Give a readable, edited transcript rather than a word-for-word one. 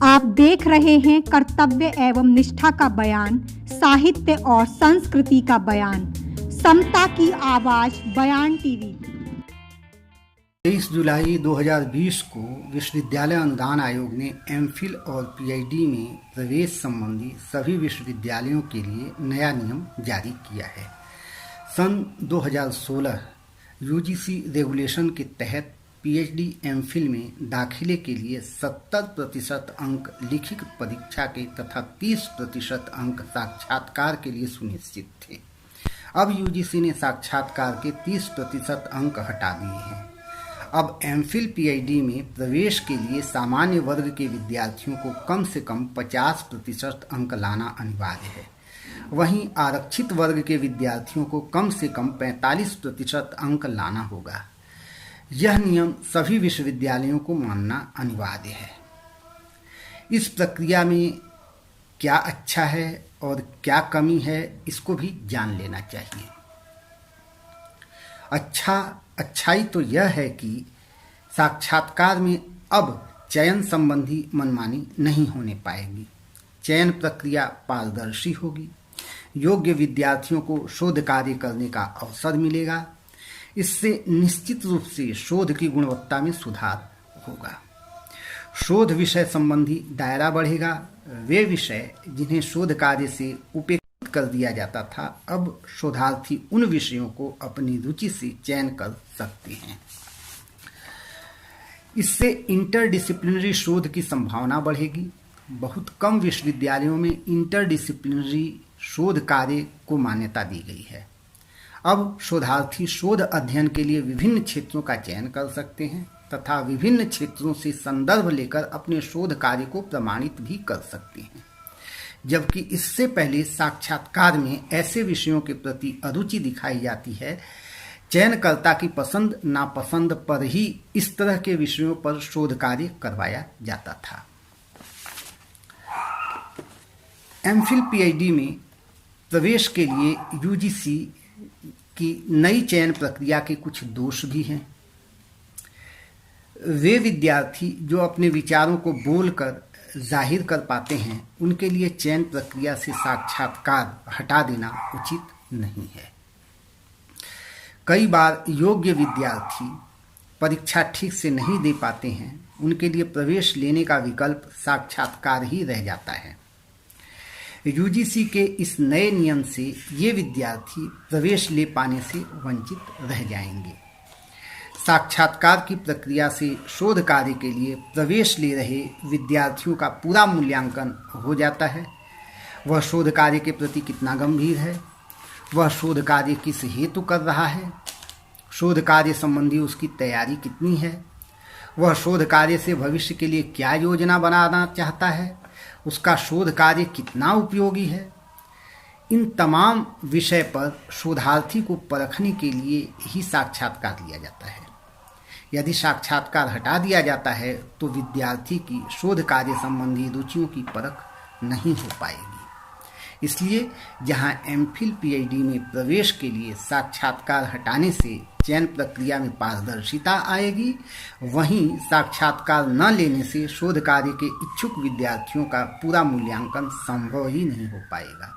आप देख रहे हैं कर्तव्य एवं निष्ठा का बयान, साहित्य और संस्कृति का बयान, समता की आवाज बयान टीवी। 23 जुलाई 2020 को विश्वविद्यालय अनुदान आयोग ने एमफिल और पीएचडी में प्रवेश संबंधी सभी विश्वविद्यालयों के लिए नया नियम जारी किया है। सन 2016 यूजीसी रेगुलेशन के तहत पीएचडी एमफिल में दाखिले के लिए 70% अंक लिखित परीक्षा के तथा 30% अंक साक्षात्कार के लिए सुनिश्चित थे। अब यूजीसी ने साक्षात्कार के 30% अंक हटा दिए हैं। अब एमफिल पीएचडी में प्रवेश के लिए सामान्य वर्ग के विद्यार्थियों को कम से कम 50% अंक लाना अनिवार्य है। वहीं आरक्षित वर्ग के विद्यार्थियों को कम से कम 45% अंक लाना होगा। यह नियम सभी विश्वविद्यालयों को मानना अनिवार्य है। इस प्रक्रिया में क्या अच्छा है और क्या कमी है, इसको भी जान लेना चाहिए। अच्छाई तो यह है कि साक्षात्कार में अब चयन संबंधी मनमानी नहीं होने पाएगी। चयन प्रक्रिया पारदर्शी होगी। योग्य विद्यार्थियों को शोध कार्य करने का अवसर मिलेगा। इससे निश्चित रूप से शोध की गुणवत्ता में सुधार होगा। शोध विषय संबंधी दायरा बढ़ेगा। वे विषय जिन्हें शोध कार्य से उपेक्षित कर दिया जाता था, अब शोधार्थी उन विषयों को अपनी रुचि से चयन कर सकते हैं। इससे इंटरडिसिप्लिनरी शोध की संभावना बढ़ेगी। बहुत कम विश्वविद्यालयों में इंटरडिसिप्लिनरी शोध कार्य को मान्यता दी गई है। अब शोधार्थी शोध अध्ययन के लिए विभिन्न क्षेत्रों का चयन कर सकते हैं तथा विभिन्न क्षेत्रों से संदर्भ लेकर अपने शोध कार्य को प्रमाणित भी कर सकते हैं। जबकि इससे पहले साक्षात्कार में ऐसे विषयों के प्रति अरुचि दिखाई जाती है। चयनकर्ता की पसंद नापसंद पर ही इस तरह के विषयों पर शोध कार्य करवाया जाता था। एमफिल पीएचडी में प्रवेश के लिए यूजीसी की नई चयन प्रक्रिया के कुछ दोष भी हैं। वे विद्यार्थी जो अपने विचारों को बोलकर जाहिर कर पाते हैं, उनके लिए चयन प्रक्रिया से साक्षात्कार हटा देना उचित नहीं है। कई बार योग्य विद्यार्थी परीक्षा ठीक से नहीं दे पाते हैं। उनके लिए प्रवेश लेने का विकल्प साक्षात्कार ही रह जाता है। यूजीसी के इस नए नियम से ये विद्यार्थी प्रवेश ले पाने से वंचित रह जाएंगे। साक्षात्कार की प्रक्रिया से शोध कार्य के लिए प्रवेश ले रहे विद्यार्थियों का पूरा मूल्यांकन हो जाता है। वह शोध कार्य के प्रति कितना गंभीर है, वह शोध कार्य किस हेतु कर रहा है, शोध कार्य संबंधी उसकी तैयारी कितनी है, वह शोध कार्य से भविष्य के लिए क्या योजना बनाना चाहता है, उसका शोध कार्य कितना उपयोगी है। इन तमाम विषय पर शोधार्थी को परखने के लिए ही साक्षात्कार लिया जाता है। यदि साक्षात्कार हटा दिया जाता है तो विद्यार्थी की शोध कार्य संबंधी रुचियों की परख नहीं हो पाएगी। इसलिए जहां एमफिल पीएचडी में प्रवेश के लिए साक्षात्कार हटाने से चयन प्रक्रिया में पारदर्शिता आएगी, वहीं साक्षात्कार न लेने से शोध कार्य के इच्छुक विद्यार्थियों का पूरा मूल्यांकन संभव ही नहीं हो पाएगा।